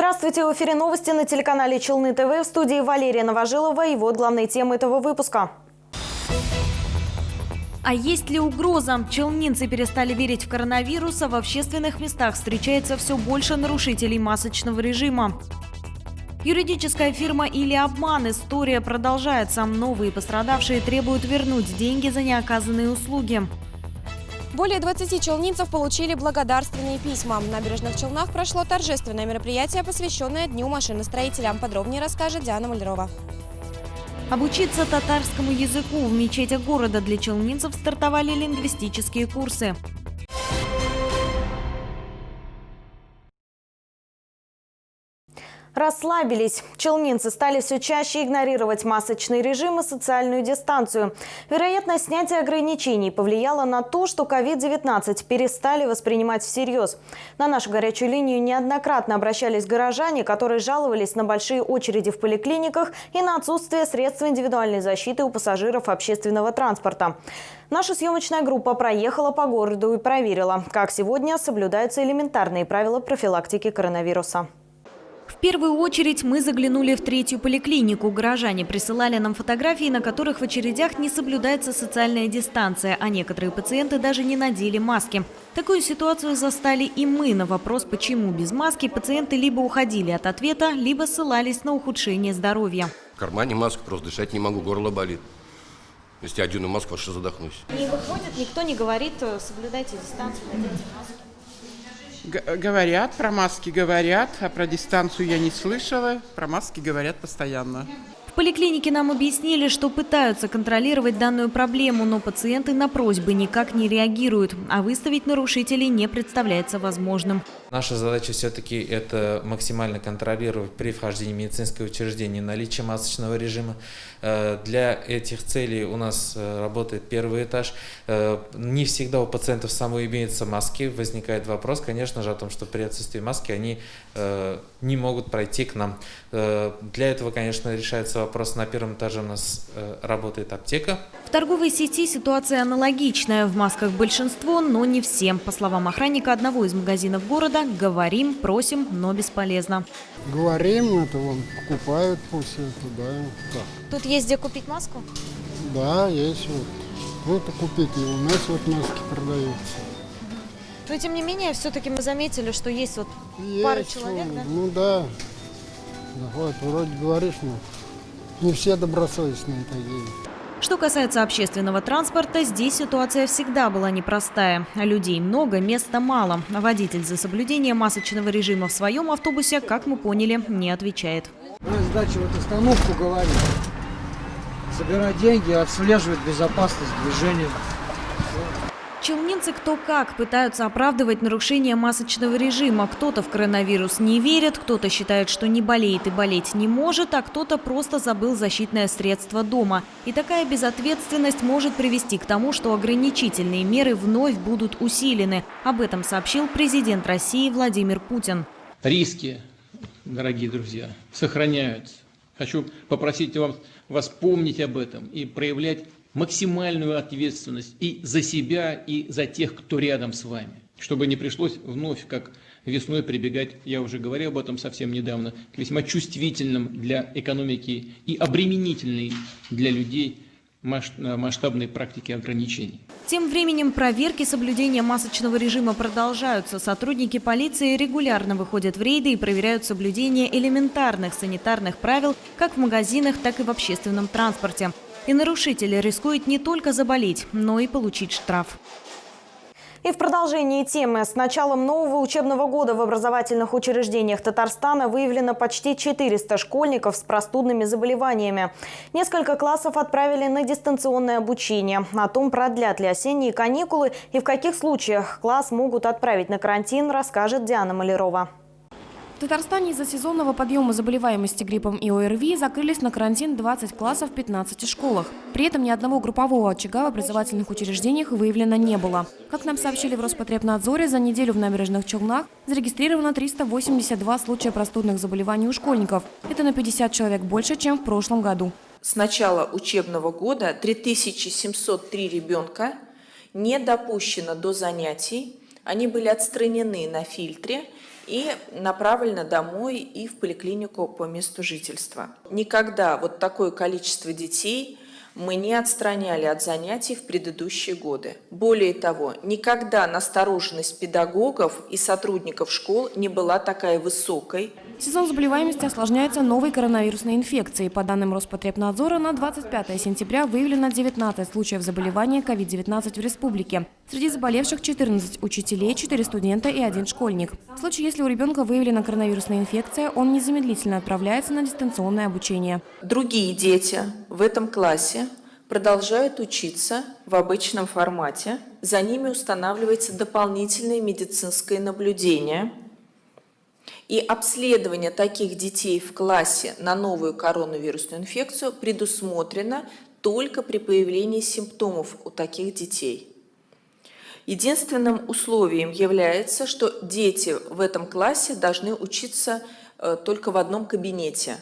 Здравствуйте, в эфире новости на телеканале Челны ТВ, в студии Валерия Новожилова. И вот главные темы этого выпуска. А есть ли угроза? Челнинцы перестали верить в коронавирус, а в общественных местах встречается все больше нарушителей масочного режима. Юридическая фирма или обман. История продолжается. Новые пострадавшие требуют вернуть деньги за неоказанные услуги. Более 20 челнинцев получили благодарственные письма. В Набережных Челнах прошло торжественное мероприятие, посвященное Дню машиностроителя. Подробнее расскажет Диана Малярова. Обучиться татарскому языку. В мечетях города для челнинцев стартовали лингвистические курсы. Расслабились. Челнинцы стали все чаще игнорировать масочный режим и социальную дистанцию. Вероятно, снятие ограничений повлияло на то, что COVID-19 перестали воспринимать всерьез. На нашу горячую линию неоднократно обращались горожане, которые жаловались на большие очереди в поликлиниках и на отсутствие средств индивидуальной защиты у пассажиров общественного транспорта. Наша съемочная группа проехала по городу и проверила, как сегодня соблюдаются элементарные правила профилактики коронавируса. В первую очередь мы заглянули в третью поликлинику. Горожане присылали нам фотографии, на которых в очередях не соблюдается социальная дистанция, а некоторые пациенты даже не надели маски. Такую ситуацию застали и мы. На вопрос, почему без маски, пациенты либо уходили от ответа, либо ссылались на ухудшение здоровья. В кармане маска, просто дышать не могу, горло болит. Если я одену маску, вообще задохнусь. Не выходит, никто не говорит, соблюдайте дистанцию, наденьте маску. Говорят, про маски говорят, а про дистанцию я не слышала. Про маски говорят постоянно. В поликлинике нам объяснили, что пытаются контролировать данную проблему, но пациенты на просьбы никак не реагируют, а выставить нарушителей не представляется возможным. Наша задача все-таки это максимально контролировать при вхождении в медицинское учреждение наличие масочного режима. Для этих целей у нас работает первый этаж. Не всегда у пациентов самой имеются маски. Возникает вопрос, конечно же, о том, что при отсутствии маски они не могут пройти к нам. Для этого, конечно, решается вопрос. На первом этаже у нас работает аптека. В торговой сети ситуация аналогичная. В масках большинство, но не все. По словам охранника одного из магазинов города, говорим, просим, но бесполезно. Говорим, это вон покупают пусть это, да. Так. Тут есть где купить маску? Да, есть вот. Вот купить, и у нас вот маски продаются. Но тем не менее, все-таки мы заметили, что есть вот пара человек, да? Ну да. Вот, вроде говоришь, но не все добросовестные такие. Что касается общественного транспорта, здесь ситуация всегда была непростая. Людей много, места мало. Водитель за соблюдение масочного режима в своем автобусе, как мы поняли, не отвечает. Сдача в остановку говорит. Собирать деньги, отслеживать безопасность движения. Челнинцы кто как пытаются оправдывать нарушение масочного режима. Кто-то в коронавирус не верит, кто-то считает, что не болеет и болеть не может, а кто-то просто забыл защитное средство дома. И такая безответственность может привести к тому, что ограничительные меры вновь будут усилены. Об этом сообщил президент России Владимир Путин. Риски, дорогие друзья, сохраняются. Хочу попросить вас помнить об этом и проявлять максимальную ответственность и за себя, и за тех, кто рядом с вами. Чтобы не пришлось вновь, как весной, прибегать, я уже говорил об этом совсем недавно, к весьма чувствительным для экономики и обременительной для людей масштабной практики ограничений. Тем временем проверки соблюдения масочного режима продолжаются. Сотрудники полиции регулярно выходят в рейды и проверяют соблюдение элементарных санитарных правил как в магазинах, так и в общественном транспорте. И нарушитель рискует не только заболеть, но и получить штраф. И в продолжении темы. С началом нового учебного года в образовательных учреждениях Татарстана выявлено почти 400 школьников с простудными заболеваниями. Несколько классов отправили на дистанционное обучение. О том, продлят ли осенние каникулы и в каких случаях класс могут отправить на карантин, расскажет Диана Малярова. В Татарстане из-за сезонного подъема заболеваемости гриппом и ОРВИ закрылись на карантин 20 классов в 15 школах. При этом ни одного группового очага в образовательных учреждениях выявлено не было. Как нам сообщили в Роспотребнадзоре, за неделю в Набережных Челнах зарегистрировано 382 случая простудных заболеваний у школьников. Это на 50 человек больше, чем в прошлом году. С начала учебного года 3703 ребенка не допущено до занятий. Они были отстранены на фильтре и направлено домой и в поликлинику по месту жительства. Никогда вот такое количество детей мы не отстраняли от занятий в предыдущие годы. Более того, никогда настороженность педагогов и сотрудников школ не была такая высокой. Сезон заболеваемости осложняется новой коронавирусной инфекцией. По данным Роспотребнадзора, на 25 сентября выявлено 19 случаев заболевания COVID-19 в республике. Среди заболевших 14 учителей, 4 студента и 1 школьник. В случае, если у ребенка выявлена коронавирусная инфекция, он незамедлительно отправляется на дистанционное обучение. Другие дети в этом классе продолжают учиться в обычном формате. За ними устанавливается дополнительное медицинское наблюдение. И обследование таких детей в классе на новую коронавирусную инфекцию предусмотрено только при появлении симптомов у таких детей. Единственным условием является, что дети в этом классе должны учиться только в одном кабинете.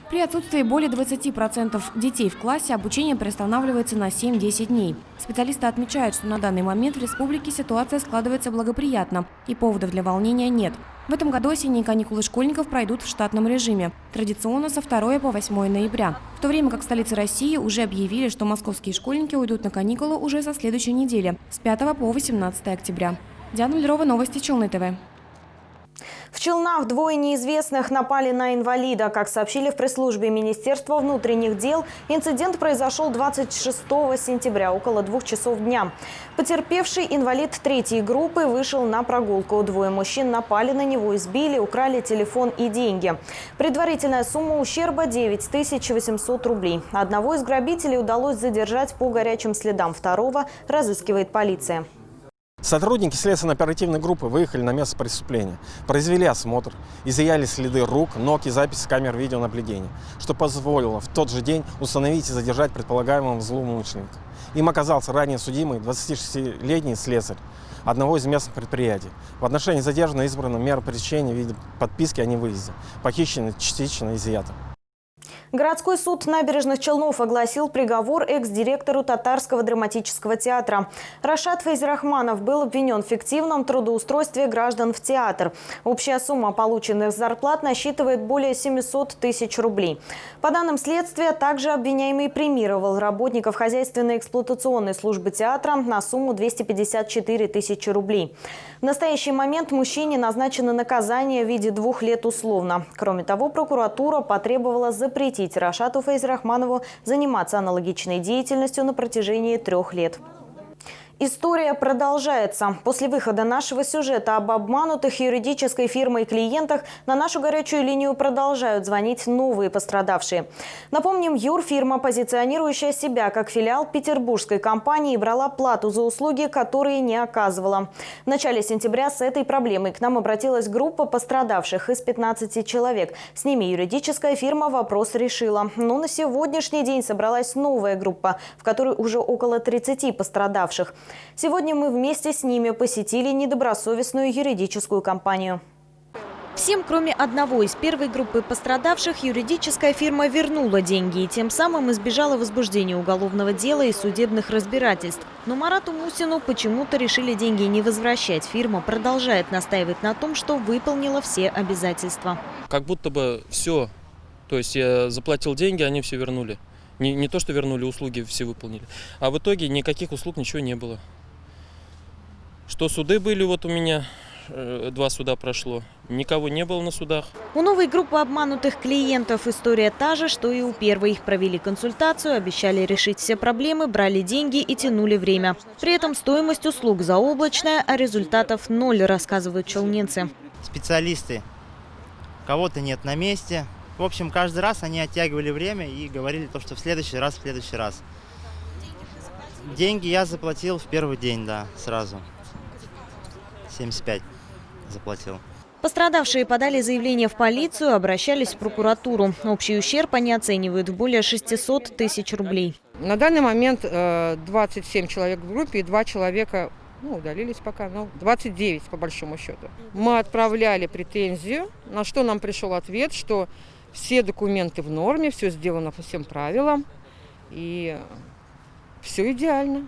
При отсутствии более 20% детей в классе обучение приостанавливается на 7-10 дней. Специалисты отмечают, что на данный момент в республике ситуация складывается благоприятно и поводов для волнения нет. В этом году осенние каникулы школьников пройдут в штатном режиме, традиционно со 2 по 8 ноября. В то время как в столице России уже объявили, что московские школьники уйдут на каникулы уже со следующей недели, с 5 по 18 октября. Диана Лерова, новости Челны ТВ. В Челнах двое неизвестных напали на инвалида. Как сообщили в пресс-службе Министерства внутренних дел, инцидент произошел 26 сентября, около 2 часов дня. Потерпевший инвалид 3-й группы вышел на прогулку. Двое мужчин напали на него, избили, украли телефон и деньги. Предварительная сумма ущерба – 9800 рублей. Одного из грабителей удалось задержать по горячим следам, второго разыскивает полиция. Сотрудники следственно-оперативной группы выехали на место преступления, произвели осмотр, изъяли следы рук, ног и записи камер видеонаблюдения, что позволило в тот же день установить и задержать предполагаемого злоумышленника. Им оказался ранее судимый 26-летний слесарь одного из местных предприятий. В отношении задержанного избрана мера пресечения в виде подписки о невыезде, похищено частично изъято. Городской суд набережных Челнов огласил приговор экс-директору Татарского драматического театра. Рашад Фейзрахманов был обвинен в фиктивном трудоустройстве граждан в театр. Общая сумма полученных зарплат насчитывает более 700 тысяч рублей. По данным следствия, также обвиняемый премировал работников хозяйственно-эксплуатационной службы театра на сумму 254 тысячи рублей. В настоящий момент мужчине назначено наказание в виде 2 лет условно. Кроме того, прокуратура потребовала запретить Рашаду Фейзрахманову заниматься аналогичной деятельностью на протяжении 3 лет. История продолжается. После выхода нашего сюжета об обманутых юридической фирмой клиентах на нашу горячую линию продолжают звонить новые пострадавшие. Напомним, юрфирма, позиционирующая себя как филиал петербургской компании, брала плату за услуги, которые не оказывала. В начале сентября с этой проблемой к нам обратилась группа пострадавших из 15 человек. С ними юридическая фирма вопрос решила. Но на сегодняшний день собралась новая группа, в которой уже около 30 пострадавших. Сегодня мы вместе с ними посетили недобросовестную юридическую компанию. Всем, кроме одного из первой группы пострадавших, юридическая фирма вернула деньги и тем самым избежала возбуждения уголовного дела и судебных разбирательств. Но Марату Мусину почему-то решили деньги не возвращать. Фирма продолжает настаивать на том, что выполнила все обязательства. Как будто бы все, то есть я заплатил деньги, они все вернули. Не то, что вернули, услуги все выполнили. А в итоге никаких услуг, ничего не было. Что суды были, вот у меня 2 суда прошло. Никого не было на судах. У новой группы обманутых клиентов история та же, что и у первой. Провели консультацию, обещали решить все проблемы, брали деньги и тянули время. При этом стоимость услуг заоблачная, а результатов 0, рассказывают челнинцы. Специалисты. Кого-то нет на месте. В общем, каждый раз они оттягивали время и говорили то, что в следующий раз. Деньги я заплатил в первый день, да, сразу. 75 заплатил. Пострадавшие подали заявление в полицию, обращались в прокуратуру. Общий ущерб они оценивают в более 600 тысяч рублей. На данный момент 27 человек в группе и 2 человека удалились пока, 29 по большому счету. Мы отправляли претензию, на что нам пришел ответ, что все документы в норме, все сделано по всем правилам и все идеально.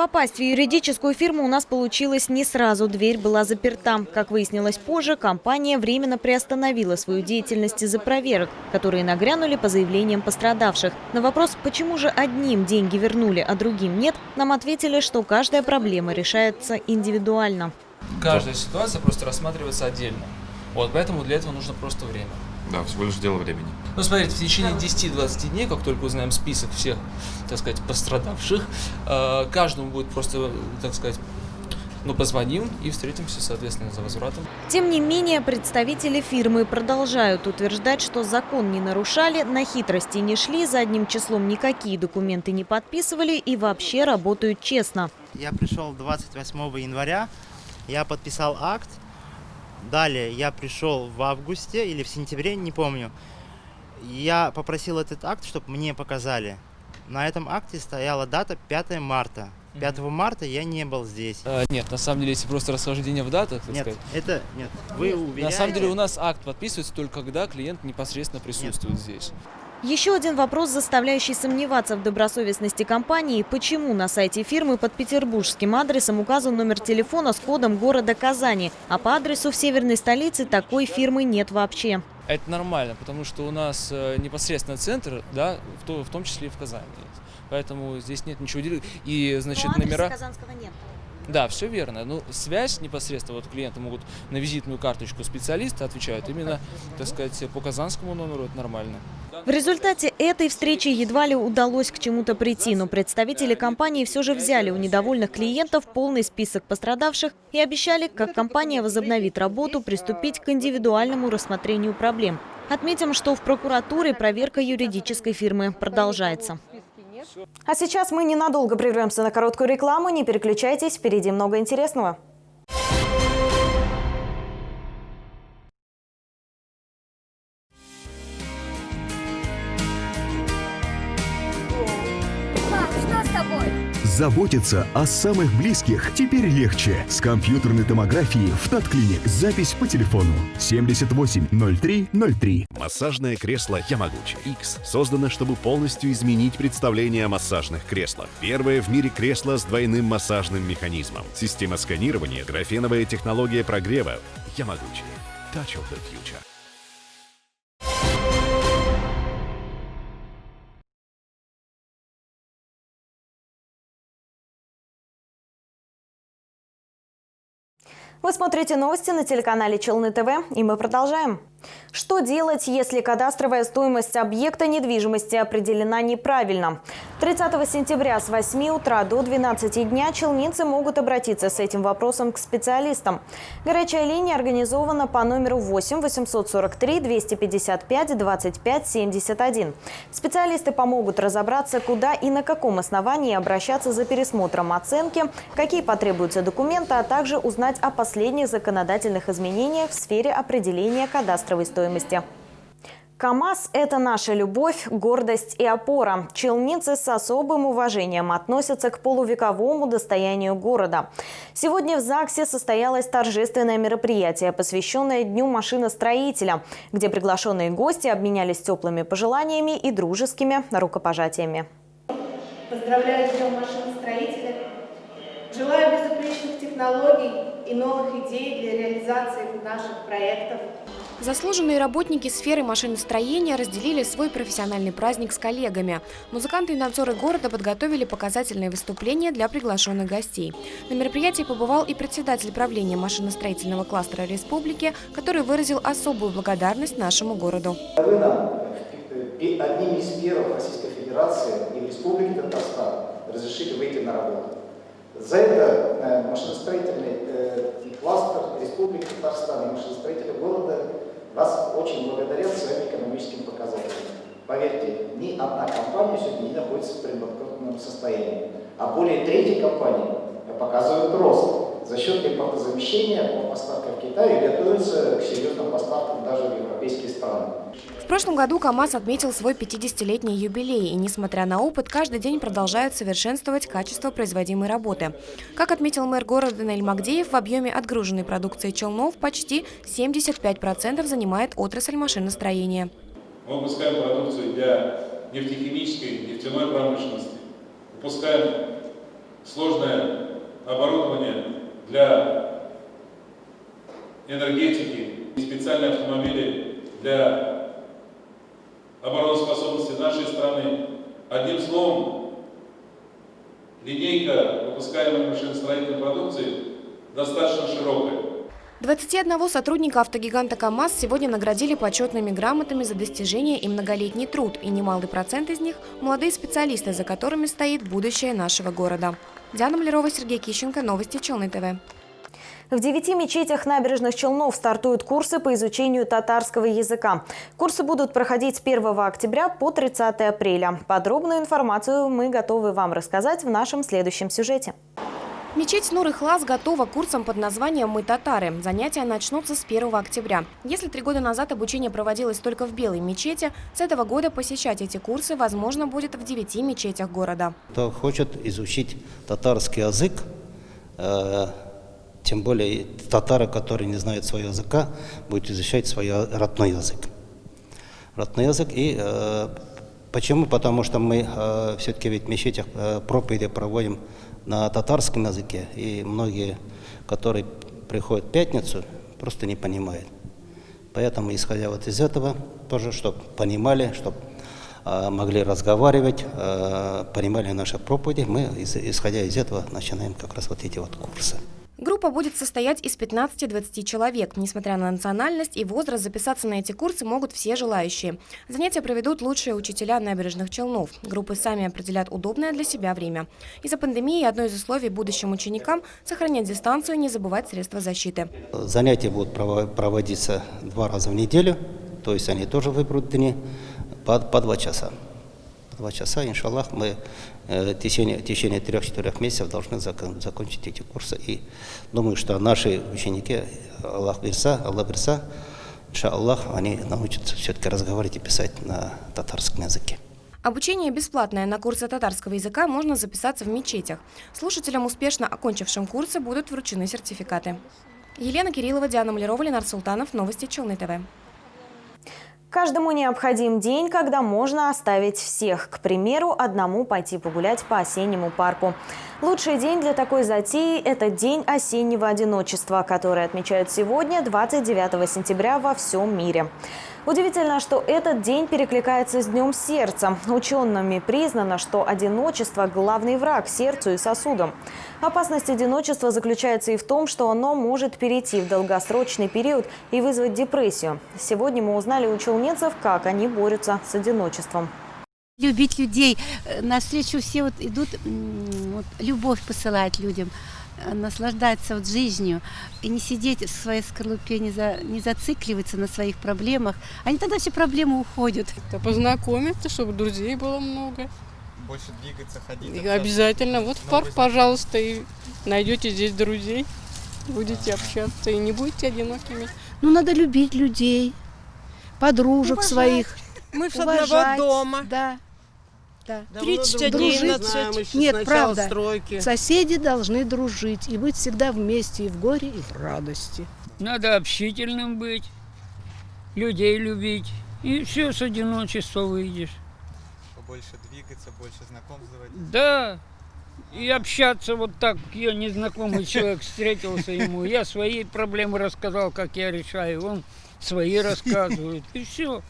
Попасть в юридическую фирму у нас получилось не сразу. Дверь была заперта. Как выяснилось позже, компания временно приостановила свою деятельность из-за проверок, которые нагрянули по заявлениям пострадавших. На вопрос, почему же одним деньги вернули, а другим нет, нам ответили, что каждая проблема решается индивидуально. Каждая ситуация просто рассматривается отдельно. Вот, поэтому для этого нужно просто время. Да, всего лишь дело времени. Ну, смотрите, в течение 10-20 дней, как только узнаем список всех, так сказать, пострадавших, каждому будет просто, так сказать, позвоним и встретимся, соответственно, за возвратом. Тем не менее, представители фирмы продолжают утверждать, что закон не нарушали, на хитрости не шли, задним числом никакие документы не подписывали и вообще работают честно. Я пришел 28 января, я подписал акт. Далее я пришел в августе или в сентябре, не помню. Я попросил этот акт, чтобы мне показали. На этом акте стояла дата 5 марта. 5 марта я не был здесь. Нет, на самом деле, если просто расхождение в датах, так сказать. Нет, вы уверяете? На самом деле у нас акт подписывается только когда клиент непосредственно присутствует здесь. Еще один вопрос, заставляющий сомневаться в добросовестности компании. Почему на сайте фирмы под петербургским адресом указан номер телефона с кодом города Казани, а по адресу в северной столице такой фирмы нет вообще? Это нормально, потому что у нас непосредственно центр, да, в том числе и в Казани. Поэтому здесь нет ничего делать. И, значит, номера... Казанского нет. Да, все верно. Ну, связь непосредственно, вот клиенты могут на визитную карточку специалиста отвечают именно, так сказать, по казанскому номеру, это нормально. В результате этой встречи едва ли удалось к чему-то прийти, но представители компании все же взяли у недовольных клиентов полный список пострадавших и обещали, как компания возобновит работу, приступить к индивидуальному рассмотрению проблем. Отметим, что в прокуратуре проверка юридической фирмы продолжается. А сейчас мы ненадолго прервемся на короткую рекламу. Не переключайтесь, впереди много интересного. Заботиться о самых близких теперь легче. С компьютерной томографией в Татклиник. Запись по телефону 78 03 03. Массажное кресло Ямагучи X создано, чтобы полностью изменить представление о массажных креслах. Первое в мире кресло с двойным массажным механизмом. Система сканирования, графеновая технология прогрева. Ямагучи. Touch of the future. Вы смотрите новости на телеканале Челны ТВ, и мы продолжаем. Что делать, если кадастровая стоимость объекта недвижимости определена неправильно? 30 сентября с 8 утра до 12 дня челнинцы могут обратиться с этим вопросом к специалистам. Горячая линия организована по номеру 8 843 255 25 71. Специалисты помогут разобраться, куда и на каком основании обращаться за пересмотром оценки, какие потребуются документы, а также узнать о последних законодательных изменениях в сфере определения кадастровой стоимости. КАМАЗ – это наша любовь, гордость и опора. Челнинцы с особым уважением относятся к полувековому достоянию города. Сегодня в ЗАГСе состоялось торжественное мероприятие, посвященное Дню машиностроителя, где приглашенные гости обменялись теплыми пожеланиями и дружескими рукопожатиями. Поздравляю с Днем машиностроителя. Желаю безупречных технологий и новых идей для реализации наших проектов. Заслуженные работники сферы машиностроения разделили свой профессиональный праздник с коллегами. Музыканты и танцоры города подготовили показательные выступления для приглашенных гостей. На мероприятии побывал и председатель правления машиностроительного кластера республики, который выразил особую благодарность нашему городу. Вы нам одним из первых Российской Федерации и в Республике Татарстан разрешили выйти на работу. За это машиностроительный кластер Республики Татарстан и машиностроители города вас очень благодарят своим экономическим показателям. Поверьте, ни одна компания сегодня не находится в предбанкротном состоянии, а более трети компаний показывают рост за счет импортозамещения по поставкам в Китай и готовятся к серьезным поставкам даже в европейские страны. В прошлом году КАМАЗ отметил свой 50-летний юбилей, и, несмотря на опыт, каждый день продолжает совершенствовать качество производимой работы. Как отметил мэр города Наиль Магдеев, в объеме отгруженной продукции челнов почти 75% занимает отрасль машиностроения. Мы выпускаем продукцию для нефтехимической, нефтяной промышленности, выпускаем сложное оборудование для энергетики, специальные автомобили для обороноспособности нашей страны. Одним словом, линейка выпускаемой машиностроительной продукции достаточно широкая. 21 сотрудника автогиганта КАМАЗ сегодня наградили почетными грамотами за достижения и многолетний труд, и немалый процент из них – молодые специалисты, за которыми стоит будущее нашего города. Диана Малярова, Сергей Кищенко, Новости Челны ТВ. В 9 мечетях набережных Челнов стартуют курсы по изучению татарского языка. Курсы будут проходить с 1 октября по 30 апреля. Подробную информацию мы готовы вам рассказать в нашем следующем сюжете. Мечеть Нур-Ихлас готова к курсам под названием «Мы татары». Занятия начнутся с 1 октября. Если 3 года назад обучение проводилось только в Белой мечети, с этого года посещать эти курсы возможно будет в 9 мечетях города. Кто хочет изучить татарский язык, тем более татары, которые не знают своего языка, будут изучать свой родной язык. Родной язык. И почему? Потому что мы все-таки ведь в мечетях проповеди проводим на татарском языке, и многие, которые приходят в пятницу, просто не понимают. Поэтому, исходя вот из этого, тоже, чтобы понимали, чтобы могли разговаривать, понимали наши проповеди, мы, исходя из этого, начинаем как раз вот эти вот курсы. Группа будет состоять из 15-20 человек. Несмотря на национальность и возраст, записаться на эти курсы могут все желающие. Занятия проведут лучшие учителя набережных Челнов. Группы сами определят удобное для себя время. Из-за пандемии одно из условий будущим ученикам – сохранять дистанцию и не забывать средства защиты. Занятия будут проводиться 2 раза в неделю, то есть они тоже выберут дни по 2 часа. 2 часа, иншаллах, мы в течение 3-4 месяцев должны закончить эти курсы. И думаю, что наши ученики, Аллах бирса, иншаллах, они научатся все-таки разговаривать и писать на татарском языке. Обучение бесплатное. На курсы татарского языка можно записаться в мечетях. Слушателям, успешно окончившим курсы, будут вручены сертификаты. Елена Кириллова, Диана Малярова, Ленар Султанов, Новости Челны ТВ. Каждому необходим день, когда можно оставить всех. К примеру, одному пойти погулять по осеннему парку. Лучший день для такой затеи – это День осеннего одиночества, который отмечают сегодня, 29 сентября, во всем мире. Удивительно, что этот день перекликается с Днем сердца. Учеными признано, что одиночество – главный враг сердцу и сосудам. Опасность одиночества заключается и в том, что оно может перейти в долгосрочный период и вызвать депрессию. Сегодня мы узнали у челнинцев, как они борются с одиночеством. Любить людей. Навстречу все вот идут, вот, любовь посылать людям, наслаждаться вот жизнью и не сидеть в своей скорлупе, не зацикливаться на своих проблемах. Они тогда все проблемы уходят. Познакомиться, чтобы друзей было много. Больше двигаться, ходить. И обязательно. Вот в парк, пожалуйста, и найдете здесь друзей. Будете общаться и не будете одинокими. Ну, надо любить людей, подружек своих. Мы с одного дома. Да. 30-11. Нет, правда. Стройки. Соседи должны дружить и быть всегда вместе и в горе, и в радости. Надо общительным быть, людей любить. И все, с одиночества выйдешь. Побольше двигаться, больше знакомств заводить. Да. И общаться вот так. Я незнакомый человек встретился ему. Я свои проблемы рассказал, как я решаю. Он свои рассказывает. И все.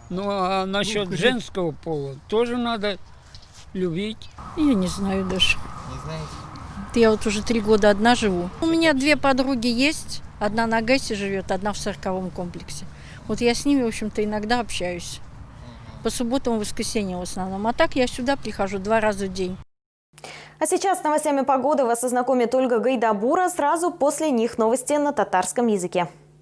Ну а насчет женского пола тоже надо любить. Я не знаю даже. Не знаете? Я вот уже 3 года одна живу. У меня 2 подруги есть. Одна на ГЭСе живет, одна в 40-м комплексе. Вот я с ними, в общем-то, иногда общаюсь. По субботам и воскресеньям в основном. А так я сюда прихожу 2 раза в день. А сейчас с новостями погоды вас ознакомит Ольга Гайдабура. Сразу после них новости на татарском языке.